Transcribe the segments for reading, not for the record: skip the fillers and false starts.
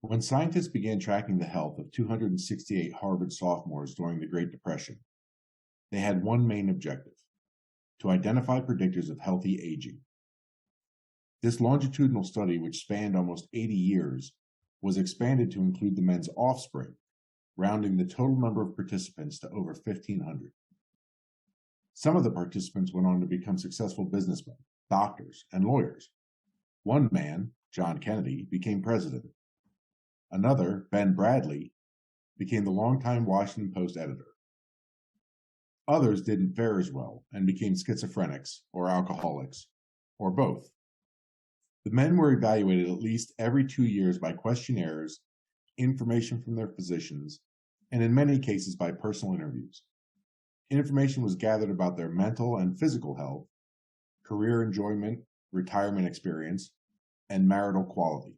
When scientists began tracking the health of 268 Harvard sophomores during the Great Depression, they had one main objective: to identify predictors of healthy aging. This longitudinal study, which spanned almost 80 years, was expanded to include the men's offspring, rounding the total number of participants to over 1,500. Some of the participants went on to become successful businessmen, doctors, and lawyers. One man, John Kennedy, became president. Another, Ben Bradley, became the longtime Washington Post editor. Others didn't fare as well and became schizophrenics or alcoholics, or both. The men were evaluated at least every 2 years by questionnaires, information from their physicians, and in many cases by personal interviews. Information was gathered about their mental and physical health, career enjoyment, retirement experience, and marital quality.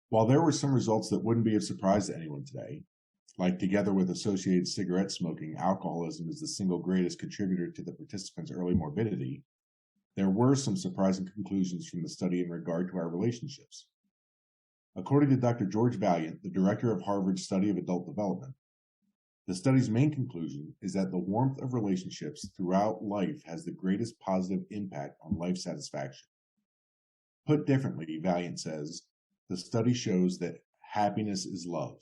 While there were some results that wouldn't be of surprise to anyone today, like together with associated cigarette smoking, alcoholism is the single greatest contributor to the participants' early morbidity, there were some surprising conclusions from the study in regard to our relationships. According to Dr. George Vaillant, the director of Harvard's Study of Adult Development, the study's main conclusion is that the warmth of relationships throughout life has the greatest positive impact on life satisfaction. Put differently, Vaillant says, the study shows that happiness is love,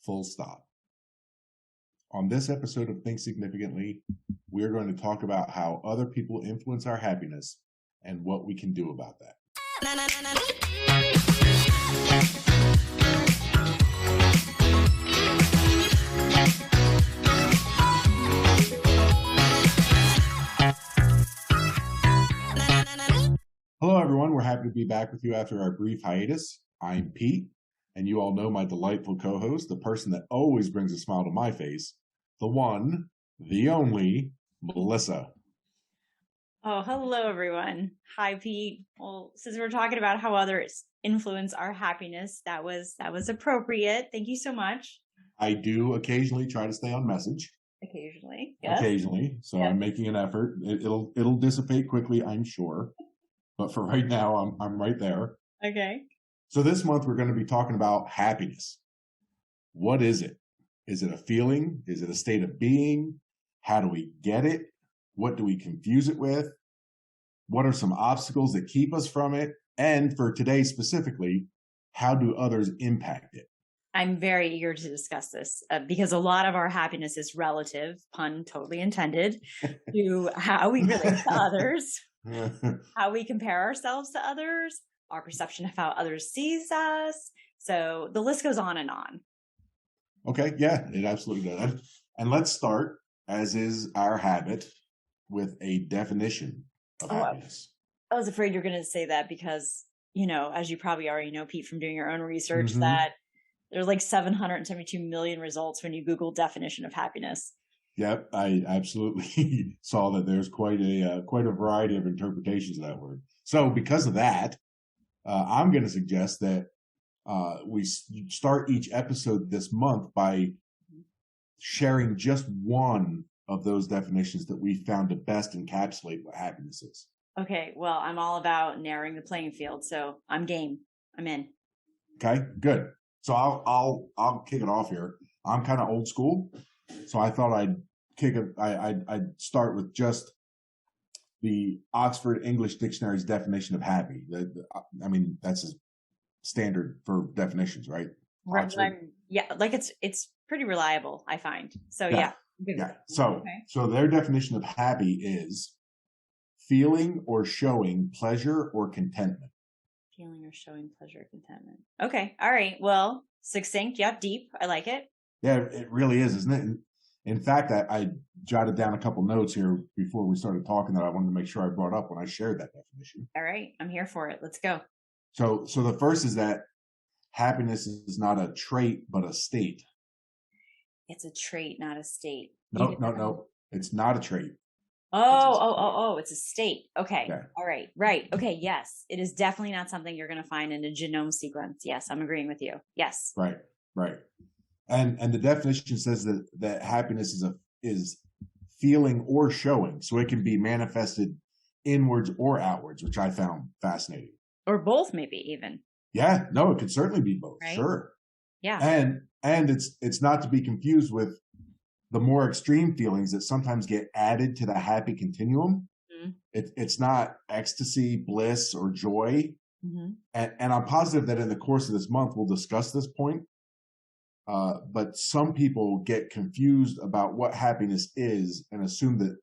full stop. On this episode of Think Significantly, we are going to talk about how other people influence our happiness and what we can do about that. Hello, everyone. We're happy to be back with you after our brief hiatus. I'm Pete, and you all know my delightful co-host, the person that always brings a smile to my face, the one, the only, Melissa. Oh, hello, everyone. Hi, Pete. Well, since we're talking about how others influence our happiness, that was appropriate. Thank you so much. I do occasionally try to stay on message. Occasionally, yes. Occasionally, so yes. I'm making an effort. It'll dissipate quickly, I'm sure. But for right now, I'm right there. Okay. So this month, we're going to be talking about happiness. What is it? Is it a feeling? Is it a state of being? How do we get it? What do we confuse it with? What are some obstacles that keep us from it? And for today specifically, how do others impact it? I'm very eager to discuss this because a lot of our happiness is relative, pun totally intended, to how we relate to others, how we compare ourselves to others, our perception of how others sees us. So the list goes on and on. Okay, yeah, it absolutely does. And let's start, as is our habit, with a definition of happiness. I was afraid you were going to say that because, as you probably already know, Pete, from doing your own research, that there's like 772 million results when you Google definition of happiness. Yep, I absolutely saw that there's quite a variety of interpretations of that word. So because of that, I'm going to suggest that we start each episode this month by sharing just one of those definitions that we found to best encapsulate what happiness is. Okay, well, I'm all about narrowing the playing field, so I'm game. I'm in. Okay, good. So I'll kick it off here. I'm kind of old school, so I thought I'd start with just the Oxford English Dictionary's definition of happy. I mean, that's a standard for definitions, right? Right. Yeah, like it's pretty reliable, I find. So yeah. So their definition of happy is feeling or showing pleasure or contentment. Feeling or showing pleasure or contentment. Okay. All right. Well, succinct. Yeah. Deep. I like it. Yeah, it really is, isn't it? In fact, I jotted down a couple notes here before we started talking that I wanted to make sure I brought up when I shared that definition. All right. I'm here for it. Let's go. So the first is that happiness is not a trait, but a state. It's a trait, not a state. No. It's not a trait. Oh, it's a state. Okay. Yeah. All right. Right. Okay. Yes. It is definitely not something you're going to find in a genome sequence. Yes. I'm agreeing with you. Yes. Right. And the definition says that happiness is feeling or showing. So it can be manifested inwards or outwards, which I found fascinating. Or both, maybe even. Yeah. No, it could certainly be both. Right? Sure. Yeah. And it's not to be confused with the more extreme feelings that sometimes get added to the happy continuum. Mm-hmm. It's not ecstasy, bliss, or joy. Mm-hmm. And I'm positive that in the course of this month, we'll discuss this point. But some people get confused about what happiness is and assume that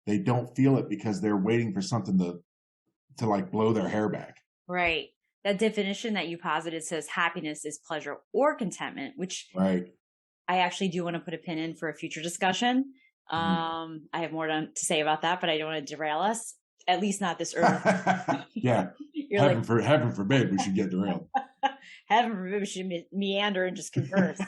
they don't feel it because they're waiting for something to like blow their hair back. Right. That definition that you posited says happiness is pleasure or contentment, which right. I actually do want to put a pin in for a future discussion. I have more to say about that, but I don't want to derail us, at least not this early. Yeah. Heaven forbid we should get derailed. Heaven forbid we should meander and just converse.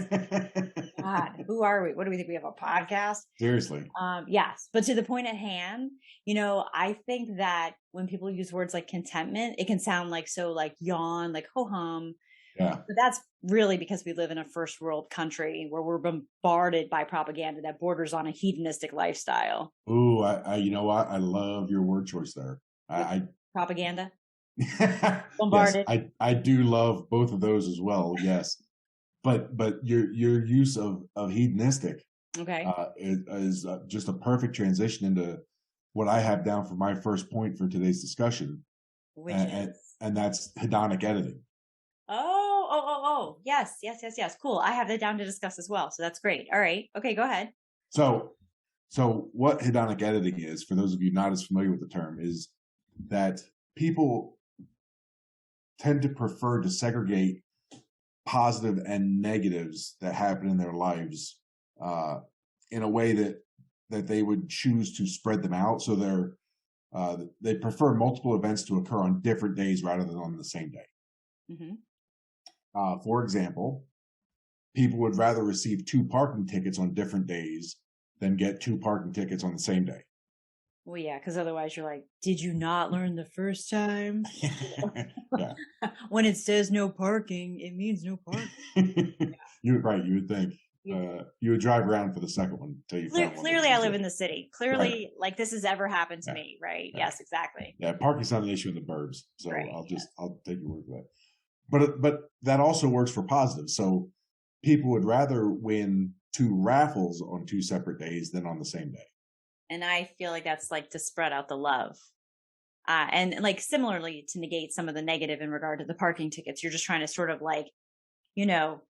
God, who are we? What do we think? We have a podcast? Seriously. Yes. But to the point at hand, I think that when people use words like contentment, it can sound like so like yawn, like ho hum. Yeah. But that's really because we live in a first world country where we're bombarded by propaganda that borders on a hedonistic lifestyle. Ooh, I you know what? I love your word choice there. Propaganda? Bombarded. Yes, I do love both of those as well. Yes. But your use of hedonistic is just a perfect transition into what I have down for my first point for today's discussion, and that's hedonic editing. Oh, yes. Cool. I have that down to discuss as well. So that's great. All right. Okay, go ahead. So what hedonic editing is, for those of you not as familiar with the term, is that people tend to prefer to segregate positive and negatives that happen in their lives in a way that they would choose to spread them out. So they prefer multiple events to occur on different days rather than on the same day. Mm-hmm. For example, people would rather receive 2 parking tickets on different days than get 2 parking tickets on the same day. Well, yeah, because otherwise you're like, did you not learn the first time? Yeah. When it says no parking, it means no parking. You would think. You would drive around for the second one until you found one. Clearly, I live in the city. Clearly, like this has ever happened to me, right? Yeah. Yes, exactly. Yeah, parking's not an issue in the burbs, so right. I'll take your word for that. But that also works for positive. So people would rather win 2 raffles on 2 separate days than on the same day. And I feel like that's like to spread out the love. And like similarly to negate some of the negative in regard to the parking tickets, you're just trying to sort of like,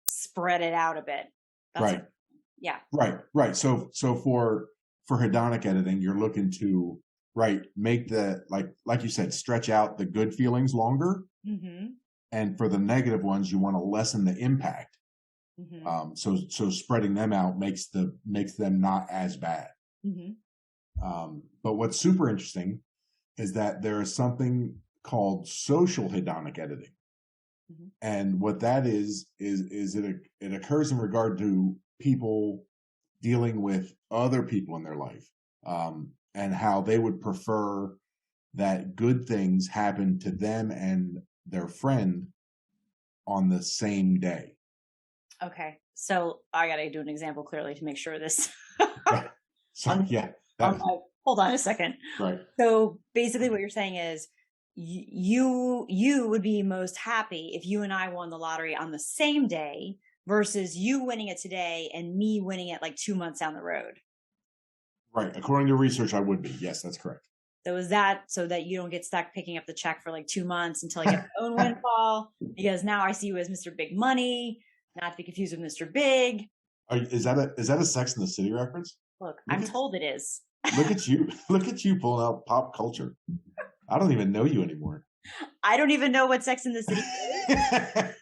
spread it out a bit. That's right. Yeah. Right. So for hedonic editing, you're looking to make the like you said, stretch out the good feelings longer. Mm-hmm. And for the negative ones, you want to lessen the impact. Mm-hmm. So spreading them out makes them not as bad. Mm-hmm. But what's super interesting is that there is something called social hedonic editing. Mm-hmm. And what that is it occurs in regard to people dealing with other people in their life, and how they would prefer that good things happen to them and their friend on the same day. Okay. So I got to do an example clearly to make sure this. Yeah. So, yeah. Hold on a second. Right. So basically what you're saying is you would be most happy if you and I won the lottery on the same day versus you winning it today and me winning it like 2 months down the road. Right. According to research, I would be. Yes, that's correct. So is that so that you don't get stuck picking up the check for like 2 months until I get my own windfall? Because now I see you as Mr. Big Money, not to be confused with Mr. Big. Is that a Sex and the City reference? Look, I'm told it is. Look at you. Look at you pulling out pop culture. I don't even know you anymore. I don't even know what Sex and the City is. I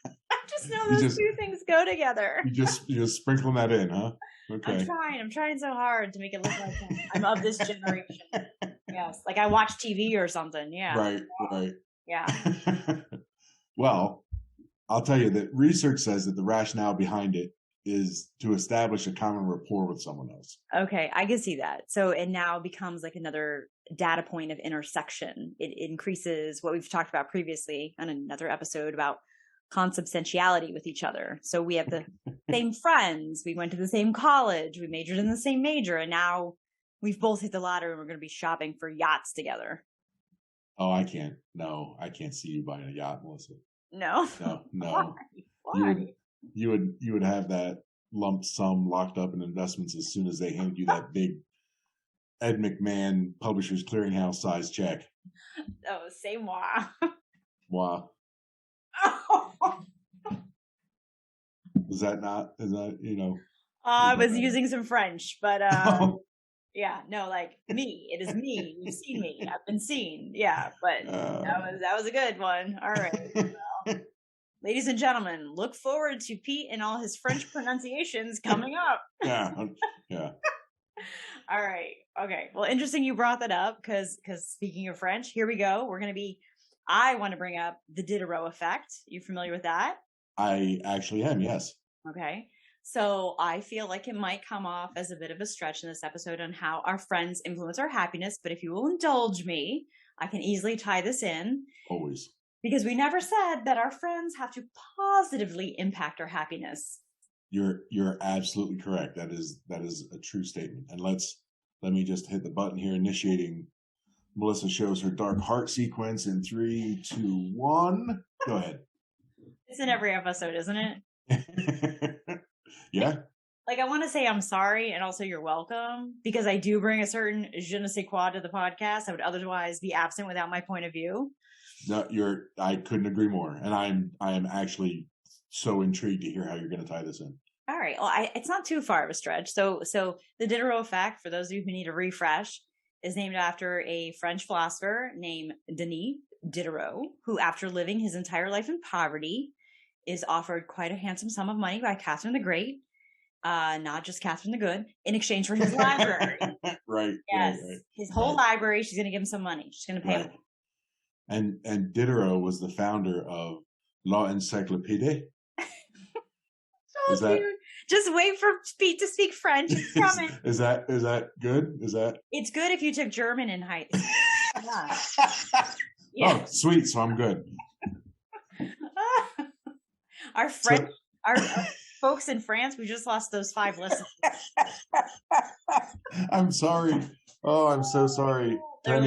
just know those 2 things go together. You're just sprinkling that in, huh? Okay. I'm trying so hard to make it look like I'm of this generation. Yes. Like I watch TV or something. Yeah. Right. Yeah. Well, I'll tell you that research says that the rationale behind it is to establish a common rapport with someone else. Okay, I can see that. So it now becomes like another data point of intersection. It increases what we've talked about previously on another episode about consubstantiality with each other. So we have the same friends, we went to the same college, we majored in the same major, and now we've both hit the lottery and we're going to be shopping for yachts together. Oh, I can't see you buying a yacht, Melissa. No. No. Why? you would have that lump sum locked up in investments as soon as they handed you that big Ed McMahon Publishers Clearinghouse size check. Oh, say moi. Wow. Is that, you know? I was using some French, but yeah, no, like me. It is me. You've seen me. I've been seen. Yeah, but that was a good one. All right. Well, ladies and gentlemen, look forward to Pete and all his French pronunciations coming up. Yeah. All right. Okay. Well, interesting you brought that up because speaking of French, here we go. I want to bring up the Diderot effect. You familiar with that? I actually am, yes. Okay. So I feel like it might come off as a bit of a stretch in this episode on how our friends influence our happiness. But if you will indulge me, I can easily tie this in. Always. Because we never said that our friends have to positively impact our happiness. You're absolutely correct. That is a true statement. And let me just hit the button here, initiating. Melissa shows her dark heart sequence in 3, 2, 1. Go ahead. It's in every episode, isn't it? Yeah. Like I want to say I'm sorry and also you're welcome because I do bring a certain je ne sais quoi to the podcast. I would otherwise be absent without my point of view. No, I couldn't agree more. And I am actually so intrigued to hear how you're going to tie this in. All right. Well, it's not too far of a stretch. So the Diderot effect, for those of you who need a refresh, is named after a French philosopher named Denis Diderot, who after living his entire life in poverty is offered quite a handsome sum of money by Catherine the Great, not just Catherine the Good, in exchange for his library. Right. Yes. Right. His whole library, she's going to give him some money. She's going to pay him. And Diderot was the founder of L'Encyclopédie. Is that... Just wait for Pete to speak French. It's coming. Is that good? It's good if you took German in high school. Yeah. Oh, sweet. So I'm good. Our folks in France, we just lost those 5 listeners. I'm sorry. Oh, I'm so sorry. 10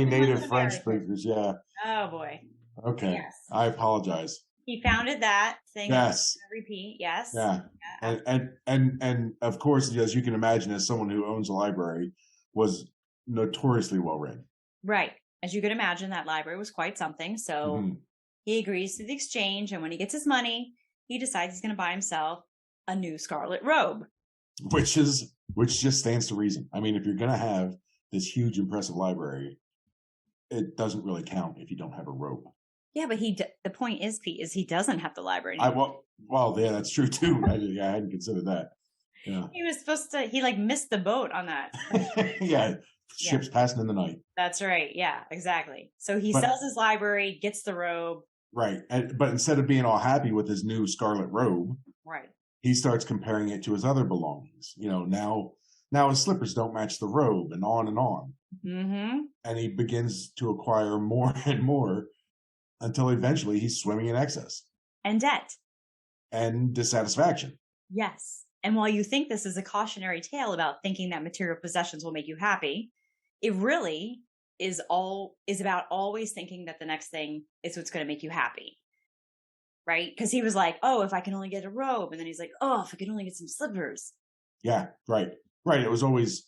native French speakers. Yeah. Oh boy. Okay. Yes. I apologize. He founded that thing. Yes. Repeat. Yes. Yeah. And of course, as you can imagine, as someone who owns a library, was notoriously well read. Right. As you could imagine, that library was quite something. So he agrees to the exchange, and when he gets his money, he decides he's going to buy himself a new scarlet robe. Which just stands to reason. I mean, if you're going to have this huge, impressive library, it doesn't really count if you don't have a robe. Yeah, but the point is, Pete, is he doesn't have the library. Well, yeah, that's true too. I hadn't considered that. Yeah. He was supposed to. He missed the boat on that. Yeah, ships passing in the night. That's right. Yeah, exactly. So he sells his library, gets the robe. Right, but instead of being all happy with his new scarlet robe, right, he starts comparing it to his other belongings. You know, now his slippers don't match the robe, and on and on. Mm-hmm. And he begins to acquire more and more, until eventually he's swimming in excess. And debt. And dissatisfaction. Yes. And while you think this is a cautionary tale about thinking that material possessions will make you happy, it really is about always thinking that the next thing is what's going to make you happy. Right? Because he was like, oh, if I can only get a robe. And then he's like, oh, if I could only get some slippers. Yeah, right. Right. It was always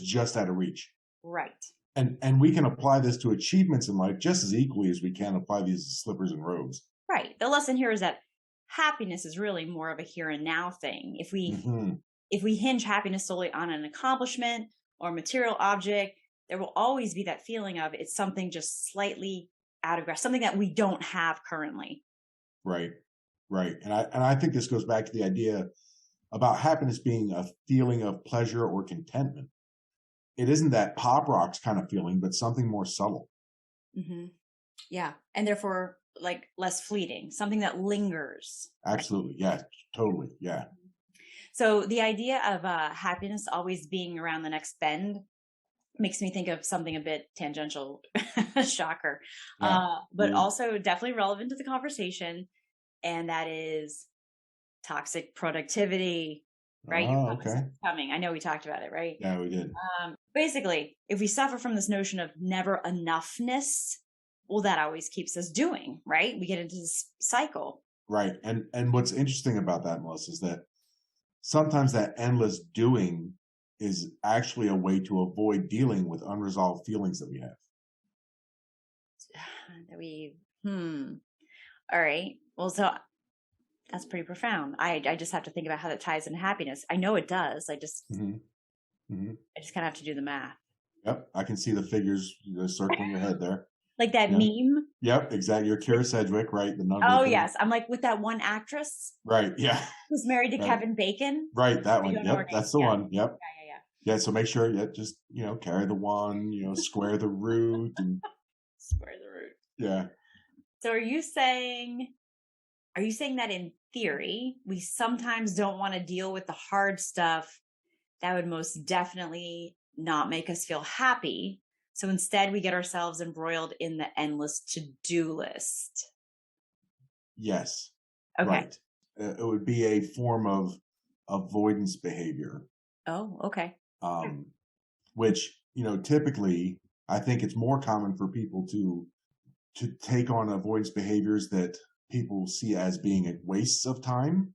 just out of reach. Right. And we can apply this to achievements in life just as equally as we can apply these to slippers and robes. Right. The lesson here is that happiness is really more of a here and now thing. If we hinge happiness solely on an accomplishment or material object, there will always be that feeling of it's something just slightly out of grasp, something that we don't have currently. Right. Right. And I think this goes back to the idea about happiness being a feeling of pleasure or contentment. It isn't that pop rocks kind of feeling, but something more subtle. Mm-hmm. Yeah. And therefore, less fleeting, something that lingers. Absolutely. Yeah, totally. Yeah. So the idea of happiness always being around the next bend makes me think of something a bit tangential, shocker, but also definitely relevant to the conversation. And that is toxic productivity. Right? Oh, okay. Coming. I know we talked about it, right? Yeah, we did. Basically, if we suffer from this notion of never enoughness, well, that always keeps us doing, right? We get into this cycle. Right. And what's interesting about that, Melissa, is that sometimes that endless doing is actually a way to avoid dealing with unresolved feelings that we have. All right. Well, so that's pretty profound. I just have to think about how that ties into happiness. I know it does. I just kind of have to do the math. Yep. I can see the figures circling your head there. Like that meme. Yep, exactly. You're Kira Sedgwick, right? The number. Oh, yes. I'm like with that one actress. Right. Yeah. Who's married to Kevin Bacon. Right. That one. Yep. That's the one. Yep. Yeah. So make sure just, carry the one, square the root and square the root. Yeah. So are you saying that in theory, we sometimes don't want to deal with the hard stuff that would most definitely not make us feel happy? So instead we get ourselves embroiled in the endless to-do list. Yes. Okay. Right. It would be a form of avoidance behavior. Oh, okay. Which, typically I think it's more common for people to take on avoidance behaviors that people see as being wastes of time.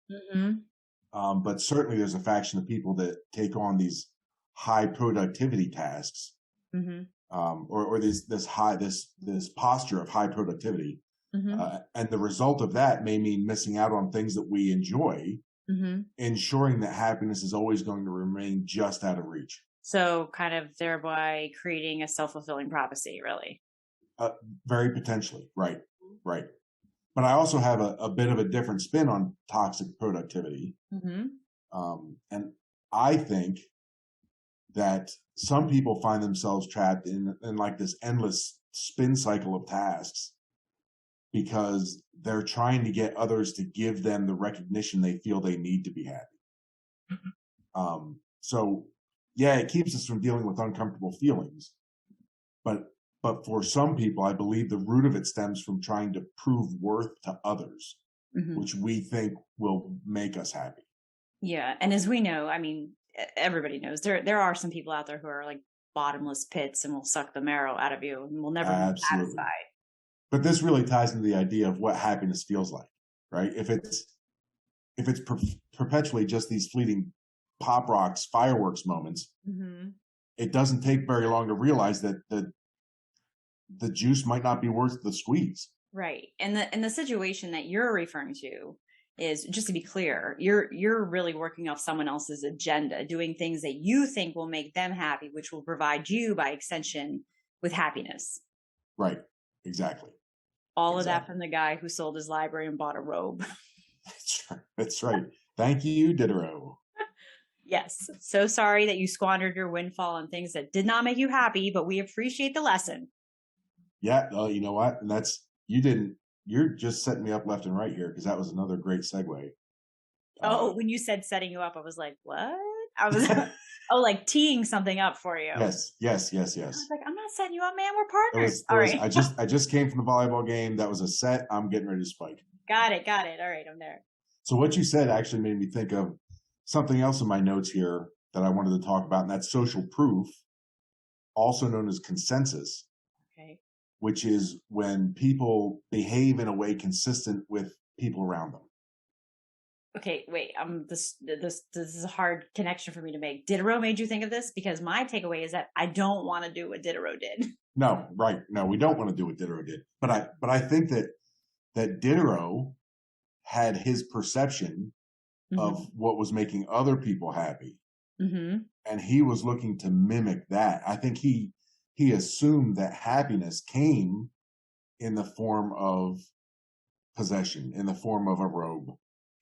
But certainly there's a faction of people that take on these high productivity tasks, or this posture of high productivity. And the result of that may mean missing out on things that we enjoy, ensuring that happiness is always going to remain just out of reach. So kind of thereby creating a self-fulfilling prophecy, really. Very potentially. Right. But I also have a bit of a different spin on toxic productivity. And I think that some people find themselves trapped in like this endless spin cycle of tasks because they're trying to get others to give them the recognition they feel they need to be happy. So yeah, it keeps us from dealing with uncomfortable feelings. But for some people, I believe the root of it stems from trying to prove worth to others, which we think will make us happy. Yeah. And as we know, I mean, everybody knows there are some people out there who are like bottomless pits and will suck the marrow out of you and will never be satisfied. But this really ties into the idea of what happiness feels like, right? If it's perpetually just these fleeting pop rocks, fireworks moments, it doesn't take very long to realize that the juice might not be worth the squeeze. Right. And the situation that you're referring to is, just to be clear, you're really working off someone else's agenda, doing things that you think will make them happy, which will provide you by extension with happiness. Right. Exactly. All of that from the guy who sold his library and bought a robe. That's right. Thank you, Diderot. Yes. So sorry that you squandered your windfall on things that did not make you happy, but we appreciate the lesson. Yeah. You know what? And you're just setting me up left and right here, because that was another great segue. When you said setting you up, I was like, what? I was like teeing something up for you. Yes. I was like, I'm not setting you up, man. We're partners. All right. I just came from the volleyball game. That was a set. I'm getting ready to spike. Got it. All right. I'm there. So what you said actually made me think of something else in my notes here that I wanted to talk about, and that's social proof, also known as consensus. Okay. Which is when people behave in a way consistent with people around them. Okay, wait. This is a hard connection for me to make. Diderot made you think of this? Because my takeaway is that I don't want to do what Diderot did. No, right. No, we don't want to do what Diderot did. But I think that Diderot had his perception of what was making other people happy, and he was looking to mimic that. I think he assumed that happiness came in the form of possession, in the form of a robe.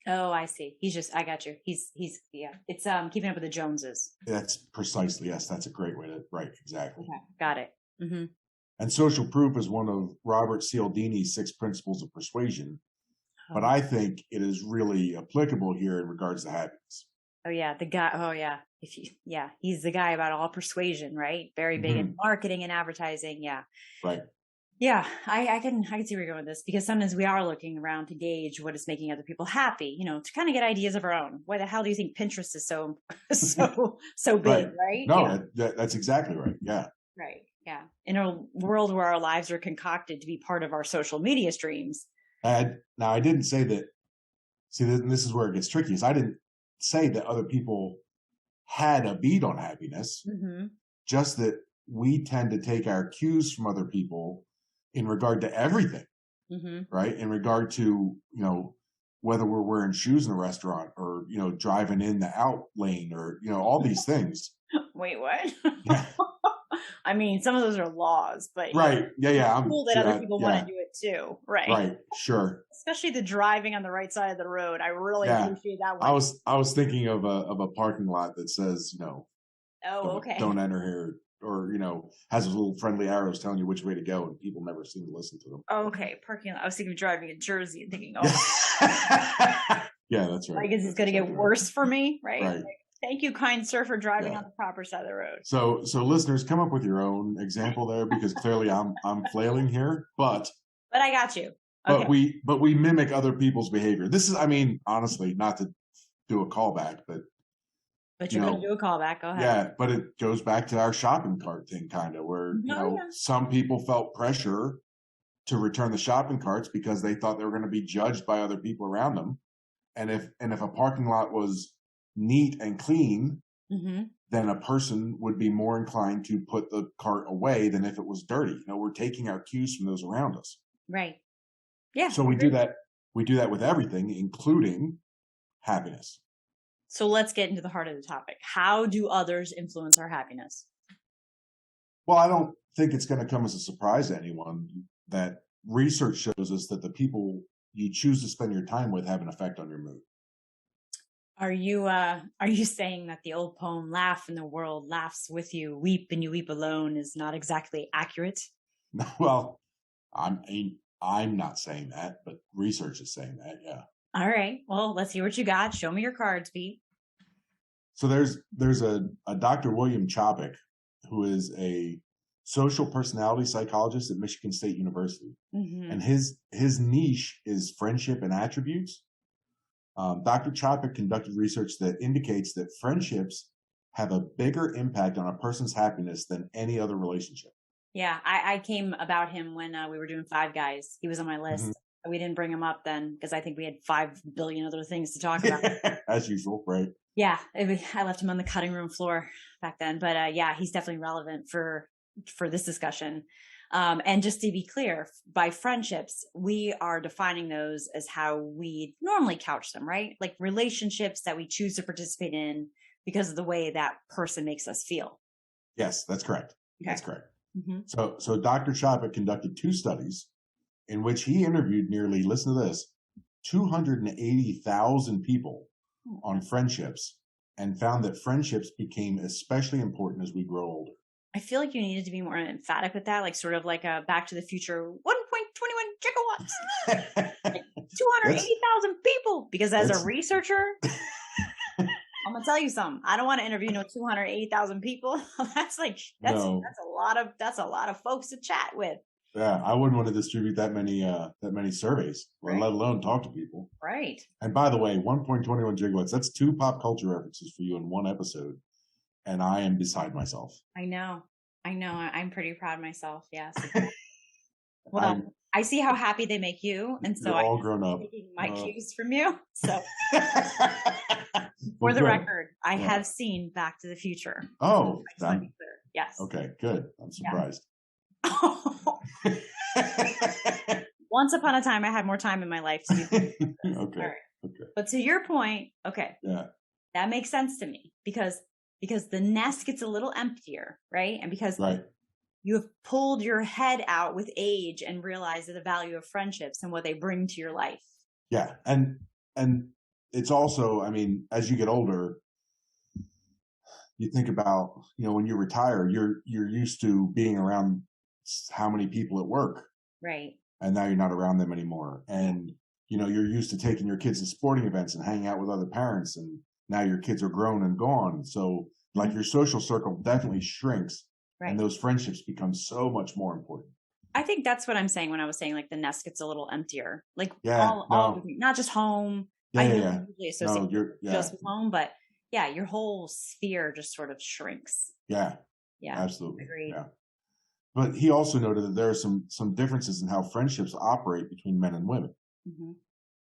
Oh, I see. I got you. He's it's keeping up with the Joneses. That's precisely, yes. That's a great way to, right. Exactly. Okay, got it. And social proof is one of Robert Cialdini's 6 principles of persuasion. But I think it is really applicable here in regards to happiness. Oh yeah. The guy. Oh yeah. He's the guy about all persuasion, right? Very big in marketing and advertising. Yeah. Right. Yeah, I can see where you're going with this, because sometimes we are looking around to gauge what is making other people happy, to kind of get ideas of our own. Why the hell do you think Pinterest is so big, right? No, that's exactly right. Yeah. Right. Yeah. In a world where our lives are concocted to be part of our social media streams. Now, I didn't say that See, this is where it gets tricky. Is I didn't say that other people had a beat on happiness, just that we tend to take our cues from other people in regard to everything, right? In regard to, whether we're wearing shoes in a restaurant or, driving in the out lane or, all these things. Wait, what? Yeah. I mean, some of those are laws, but right. Yeah. I'm cool that other people want to do it too. Right. Right. Sure. Especially the driving on the right side of the road. I really appreciate that one. I was thinking of a parking lot that says, don't enter here, or, has those little friendly arrows telling you which way to go, and people never seem to listen to them. Okay. Parking lot. I was thinking of driving in Jersey and thinking, yeah, that's right. I guess it's going to get worse for me. Right. Like, thank you, kind sir, for driving on the proper side of the road. So listeners, come up with your own example there, because clearly I'm flailing here, but I got you. Okay. But we mimic other people's behavior. This is, I mean, honestly, not to do a callback, but you're going to do a callback. Go ahead. Yeah, but it goes back to our shopping cart thing, kind of, where some people felt pressure to return the shopping carts because they thought they were going to be judged by other people around them, and if a parking lot was neat and clean, then a person would be more inclined to put the cart away than if it was dirty. We're taking our cues from those around us. Right. Yeah. So we do that with everything, including happiness. So let's get into the heart of the topic. How do others influence our happiness? Well, I don't think it's going to come as a surprise to anyone that research shows us that the people you choose to spend your time with have an effect on your mood. Are you saying that the old poem "Laugh and the world laughs with you, weep and you weep alone" is not exactly accurate? Well, I'm not saying that, but research is saying that. Yeah. All right. Well, let's hear what you got. Show me your cards, Pete. So there's a Dr. William Chopik, who is a social personality psychologist at Michigan State University, and his niche is friendship and attributes. Dr. Chopik conducted research that indicates that friendships have a bigger impact on a person's happiness than any other relationship. Yeah, I came about him when we were doing Five Guys. He was on my list. We didn't bring him up then because I think we had 5 billion other things to talk about. As usual, right? Yeah, I left him on the cutting room floor back then. But yeah, he's definitely relevant for this discussion. And just to be clear, by friendships, we are defining those as how we normally couch them, right? Like relationships that we choose to participate in because of the way that person makes us feel. Yes, that's correct. Okay. That's correct. So Dr. Chopik conducted 2 studies in which he interviewed nearly, listen to this, 280,000 people on friendships, and found that friendships became especially important as we grow older. I feel like you needed to be more emphatic with that, like sort of like a Back to the Future 1.21 gigawatts, like 280,000 people. Because as a researcher, I'm gonna tell you something. I don't want to interview 280,000 people. That's a lot of folks to chat with. Yeah, I wouldn't want to distribute that many surveys, let alone talk to people. Right. And by the way, 1.21 gigawatts, that's 2 pop culture references for you in one episode. And I am beside myself. I know. I'm pretty proud of myself. Yes. Well, I see how happy they make you. And so I'm all grown up. Taking my cues from you. So for the record, I have seen Back to the Future. Oh, yes. Okay, good. I'm surprised. Yeah. Once upon a time, I had more time in my life to do things. Okay. All right. Okay. But to your point, that makes sense to me because the nest gets a little emptier, right? And because you have pulled your head out with age and realized the value of friendships and what they bring to your life. Yeah. And it's also, I mean, as you get older, you think about, when you retire, you're used to being around how many people at work. Right. And now you're not around them anymore. And, you're used to taking your kids to sporting events and hanging out with other parents. And now your kids are grown and gone. So like your social circle definitely shrinks. Right. And those friendships become so much more important. I think that's what I'm saying when I was saying like the nest gets a little emptier. Like all not just home. I usually associate just with home, but your whole sphere just sort of shrinks. Yeah. Yeah. Absolutely. Agreed. Yeah. But he also noted that there are some differences in how friendships operate between men and women.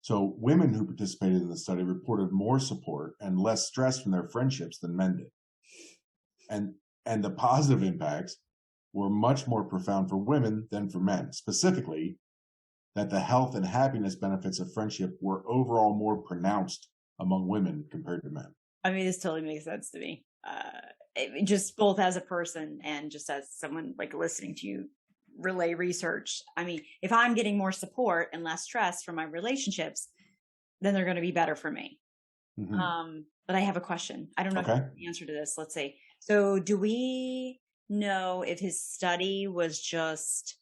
So women who participated in the study reported more support and less stress from their friendships than men did. And the positive impacts were much more profound for women than for men. Specifically, that the health and happiness benefits of friendship were overall more pronounced among women compared to men. I mean, this totally makes sense to me. Just both as a person and just as someone like listening to you relay research. I mean, if I'm getting more support and less stress from my relationships, then they're going to be better for me. Mm-hmm. But I have a question. I don't know if you have the answer to this. Let's say, so do we know if his study was just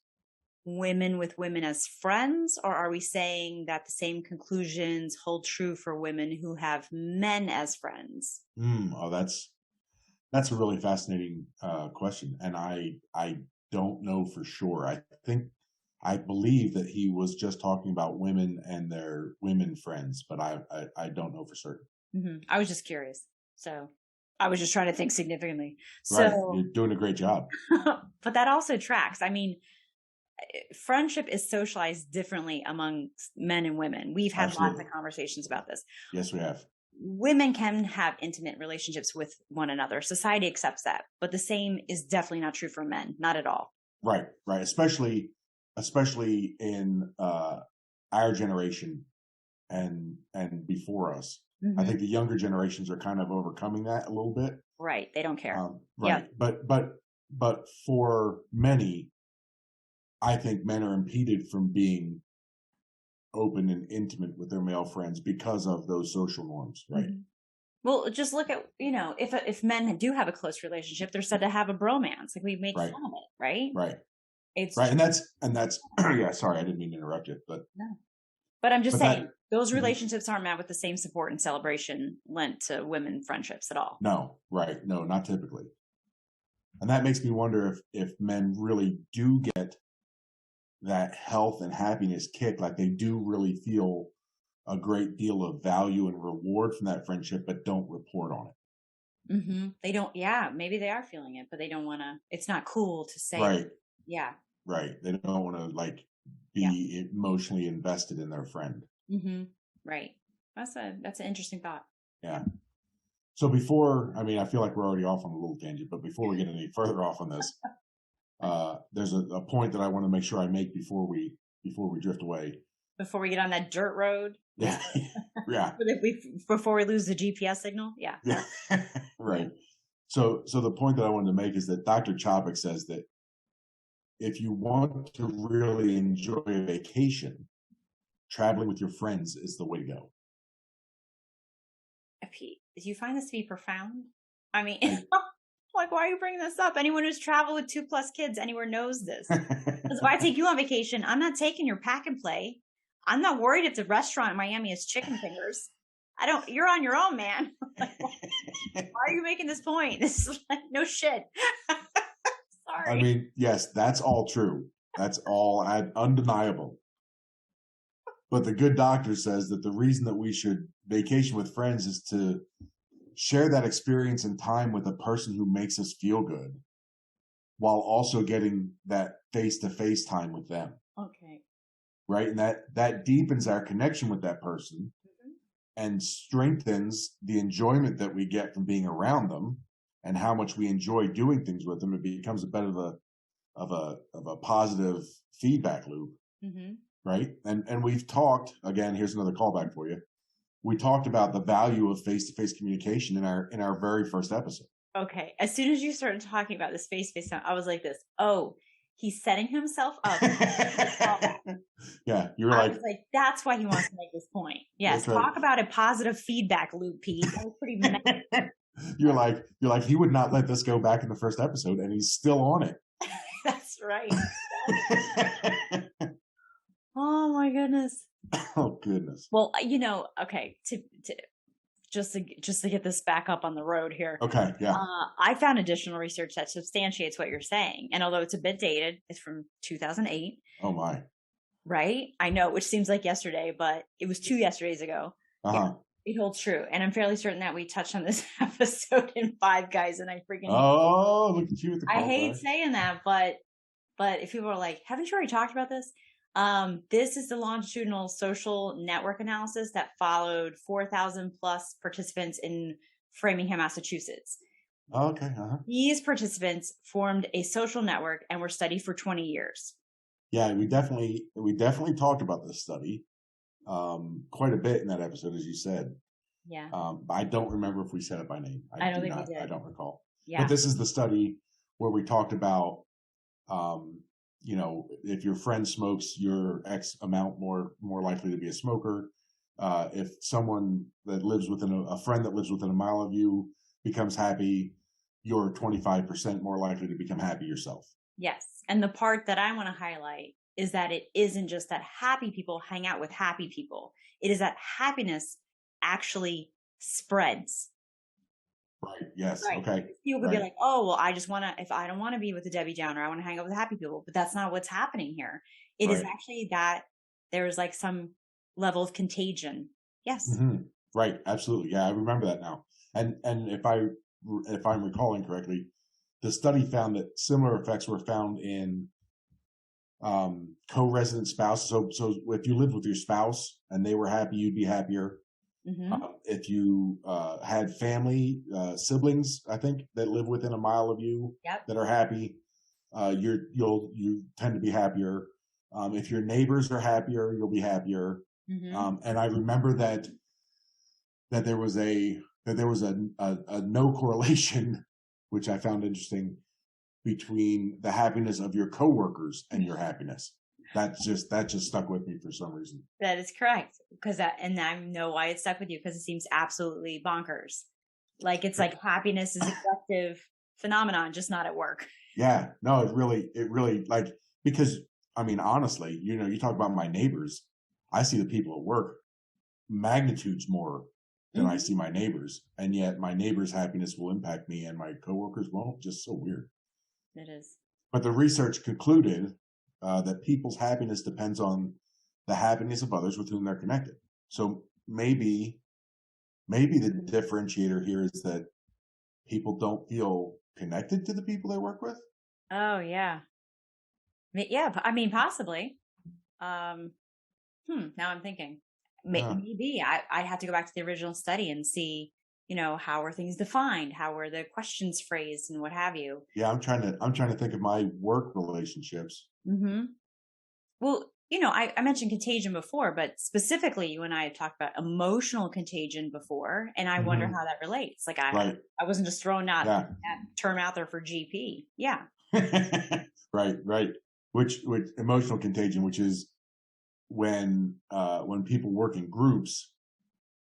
women with women as friends, or are we saying that the same conclusions hold true for women who have men as friends? Oh, that's a really fascinating question, and I don't know for sure. I believe that he was just talking about women and their women friends, but I don't know for certain. Mm-hmm. I was just curious, so I was just trying to think significantly. So right. You're doing a great job. But that also tracks. I mean, friendship is socialized differently among men and women. We've had lots of conversations about this. Yes, we have. Women can have intimate relationships with one another. Society accepts that, but the same is definitely not true for men. Not at all. Right. Especially in our generation and before us. Mm-hmm. I think the younger generations are kind of overcoming that a little bit. Right. They don't care. Right. Yeah. But for many, I think men are impeded from being open and intimate with their male friends because of those social norms, right? Mm-hmm. Well, just look at, if men do have a close relationship, they're said to have a bromance. Like we make fun of it, right? Right. It's right. And that's yeah, sorry, I didn't mean to interrupt you, but no. But I'm just saying those relationships aren't met with the same support and celebration lent to women friendships at all. No, right. No, not typically. And that makes me wonder if men really do get that health and happiness kick, like they do really feel a great deal of value and reward from that friendship, but don't report on it. Mm-hmm. They don't. Yeah, maybe they are feeling it, but they don't want to. It's not cool to say. Right. Yeah. Right. They don't want to be emotionally invested in their friend. Mm-hmm. Right. That's an interesting thought. Yeah. So I feel like we're already off on a little tangent, but before we get any further off on this, there's a point that I want to make sure I make before we drift away. Before we get on that dirt road. Yeah. Yeah. Before we lose the GPS signal. Yeah. Yeah. Right. So the point that I wanted to make is that Dr. Chopik says that if you want to really enjoy a vacation, traveling with your friends is the way to go. Pete, do you find this to be profound? I mean, like, why are you bringing this up? Anyone who's traveled with 2+ kids anywhere knows this. Because if I take you on vacation, I'm not taking your pack and play. I'm not worried if the restaurant in Miami is chicken fingers. You're on your own, man. Why are you making this point? This is like, no shit. Sorry. I mean, yes, that's all true. That's all undeniable. But the good doctor says that the reason that we should vacation with friends is to share that experience and time with a person who makes us feel good, while also getting that face-to-face time with them. Okay. Right? And that deepens our connection with that person, mm-hmm. and strengthens the enjoyment that we get from being around them and how much we enjoy doing things with them. It becomes a bit of a positive feedback loop. Mm-hmm. Right. And we've talked, again, here's another callback for you. We talked about the value of face-to-face communication in our very first episode. Okay. As soon as you started talking about this face-to-face time, I was like this. Oh, he's setting himself up. Yeah. You were I was like, that's why he wants to make this point. Yes. Talk about a positive feedback loop, Pete. That was pretty mad. You're like, he would not let this go back in the first episode, and he's still on it. That's right. Oh my goodness. Oh goodness. Well, okay, to just to get this back up on the road here. Okay, yeah. I found additional research that substantiates what you're saying, and although it's a bit dated, it's from 2008. Oh my. Right? I know, which seems like yesterday, but it was 2 yesterdays ago. Uh-huh. It holds true, and I'm fairly certain that we touched on this episode in Five Guys, and I freaking look at you with the I hate saying that, but if people are like, haven't you already talked about this? This is the longitudinal social network analysis that followed 4,000 plus participants in Framingham, Massachusetts. Okay. These participants formed a social network and were studied for 20 years. Yeah, we definitely talked about this study quite a bit in that episode, as you said. Yeah. I don't remember if we said it by name. I don't think we did. I don't recall. Yeah. But this is the study where we talked about, if your friend smokes, you're X amount more likely to be a smoker. If someone that lives within a friend that lives within a mile of you becomes happy, you're 25% more likely to become happy yourself. Yes. And the part that I want to highlight is that it isn't just that happy people hang out with happy people. It is that happiness actually spreads. Right. Yes. Right. Okay. People could be like, oh, well, if I don't want to be with the Debbie Downer, I want to hang out with happy people. But that's not what's happening here. It is actually that there's like some level of contagion. Yes. Mm-hmm. Right. Absolutely. Yeah. I remember that now. And if I'm recalling correctly, the study found that similar effects were found in co-resident spouses. So if you lived with your spouse and they were happy, you'd be happier. Mm-hmm. If you had family, siblings, I think, that live within a mile of you that are happy, you tend to be happier. If your neighbors are happier, you'll be happier. Mm-hmm. And I remember that there was a no correlation, which I found interesting, between the happiness of your coworkers and your happiness. That just stuck with me for some reason. That is correct. And I know why it stuck with you, because it seems absolutely bonkers. Like, it's like happiness is a collective phenomenon, just not at work. Yeah, no, it really like, because I mean, honestly, you talk about my neighbors, I see the people at work magnitudes more than I see my neighbors. And yet my neighbors' happiness will impact me and my coworkers won't. Just so weird. It is. But the research concluded that people's happiness depends on the happiness of others with whom they're connected. So maybe the differentiator here is that people don't feel connected to the people they work with. Oh, yeah. Yeah, I mean, possibly. Now I'm thinking. Maybe I have to go back to the original study and see, how are things defined? How are the questions phrased and what have you? Yeah, I'm trying to think of my work relationships. Mm-hmm. Well, I mentioned contagion before, but specifically you and I have talked about emotional contagion before, and I wonder how that relates. Like I wasn't just throwing that term out there for GP. Yeah. Right. Which emotional contagion, which is when people work in groups,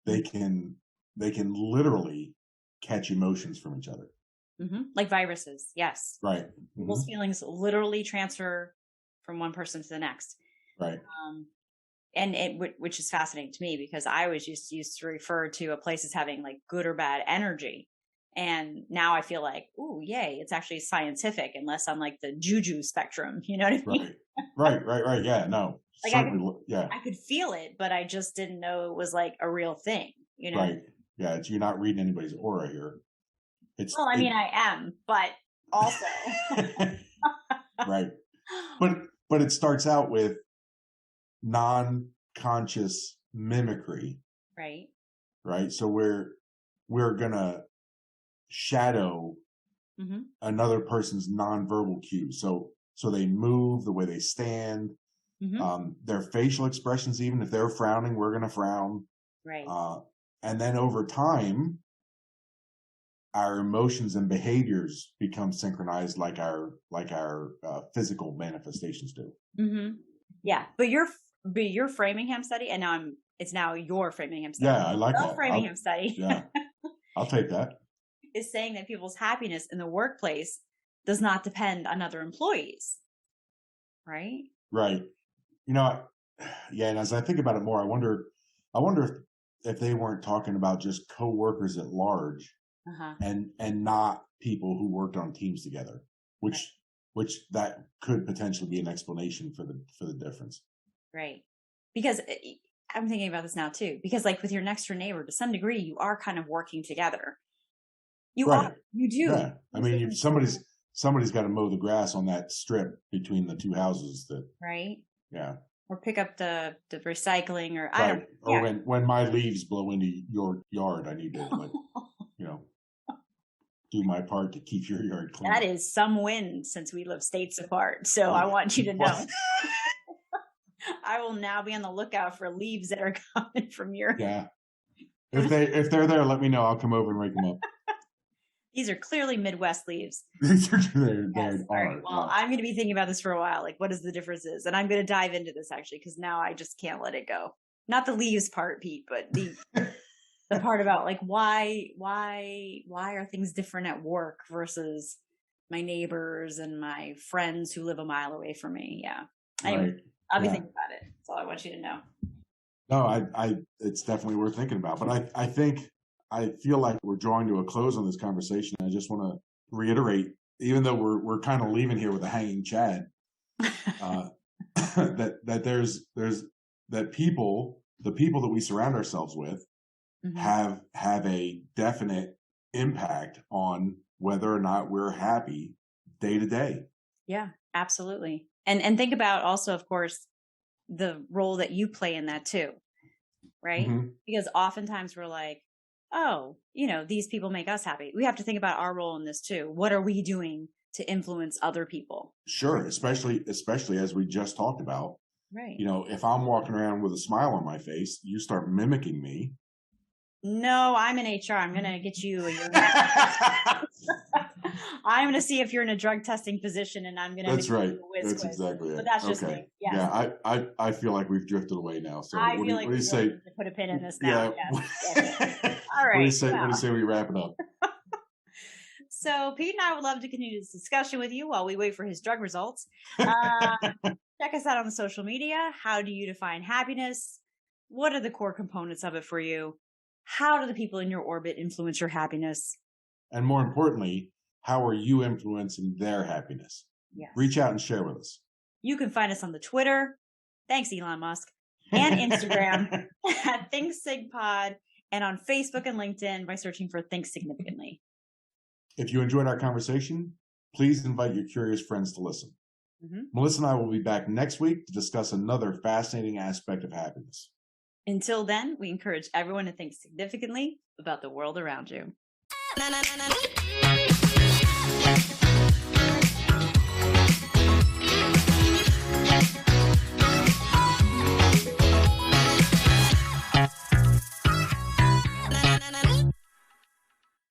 they can literally catch emotions from each other. Mm-hmm. Like viruses. Yes. Right. People's feelings literally transfer from one person to the next. Right. And which is fascinating to me, because I always used to refer to a place as having like good or bad energy. And now I feel like, ooh, yay, it's actually scientific, unless I'm like the juju spectrum. You know what I mean? Right. Yeah, no. Like I could feel it, but I just didn't know it was like a real thing, Right. Yeah, you're not reading anybody's aura here. I mean, I am, but also. Right. But it starts out with non-conscious mimicry. Right. Right. So we're gonna shadow another person's nonverbal cues. So they move, the way they stand, their facial expressions. Even if they're frowning, we're gonna frown. Right. And then over time, our emotions and behaviors become synchronized, like our physical manifestations do. Mm-hmm. Yeah, but your Framingham study, and now it's now your Framingham study. Yeah, I like that. Framingham study. Yeah, I'll take that. Is saying that people's happiness in the workplace does not depend on other employees, right? Right. And as I think about it more, I wonder if they weren't talking about just coworkers at large, and not people who worked on teams together, which that could potentially be an explanation for the difference. Right. Because I'm thinking about this now too, because like with your next door neighbor, to some degree, you are kind of working together. You do. Yeah. I mean, somebody's got to mow the grass on that strip between the two houses. That. Right. Yeah. Or pick up the recycling, or I don't know. Or when my leaves blow into your yard, I need to do my part to keep your yard clean. That is some win since we live states apart. So I want you to know. I will now be on the lookout for leaves that are coming from your. Yeah. If they're there, let me know. I'll come over and rake them up. These are clearly Midwest leaves. Yes. All right. Well, I'm going to be thinking about this for a while. Like, what is the difference is? And I'm going to dive into this actually, because now I just can't let it go. Not the leaves part, Pete, but the part about like why are things different at work versus my neighbors and my friends who live a mile away from me. Yeah. Anyway, I'll be thinking about it. That's all I want you to know. No, it's definitely worth thinking about. But I feel like we're drawing to a close on this conversation. I just want to reiterate, even though we're kind of leaving here with a hanging chad, that there's that the people that we surround ourselves with have a definite impact on whether or not we're happy day to day. Yeah, absolutely. And think about also, of course, the role that you play in that too, right? Because oftentimes we're like, oh, these people make us happy. We have to think about our role in this too. What are we doing to influence other people? Sure, especially as we just talked about. Right. If I'm walking around with a smile on my face, you start mimicking me. No, I'm in HR. I'm going to get you. I'm going to see if you're in a drug testing position, and I'm going to. That's right. That's exactly it. But that's just me. Yes. Yeah, I feel like we've drifted away now. So what do you say? To put a pin in this now. Yeah. Yes. All right. What do you say we wrap it up? So Pete and I would love to continue this discussion with you while we wait for his drug results. Check us out on the social media. How do you define happiness? What are the core components of it for you? How do the people in your orbit influence your happiness? And more importantly, how are you influencing their happiness? Yes. Reach out and share with us. You can find us on the Twitter. Thanks, Elon Musk. And Instagram at ThinkSigPod, and on Facebook and LinkedIn by searching for Think Significantly. If you enjoyed our conversation, please invite your curious friends to listen. Melissa and I will be back next week to discuss another fascinating aspect of happiness. Until then, we encourage everyone to think significantly about the world around you.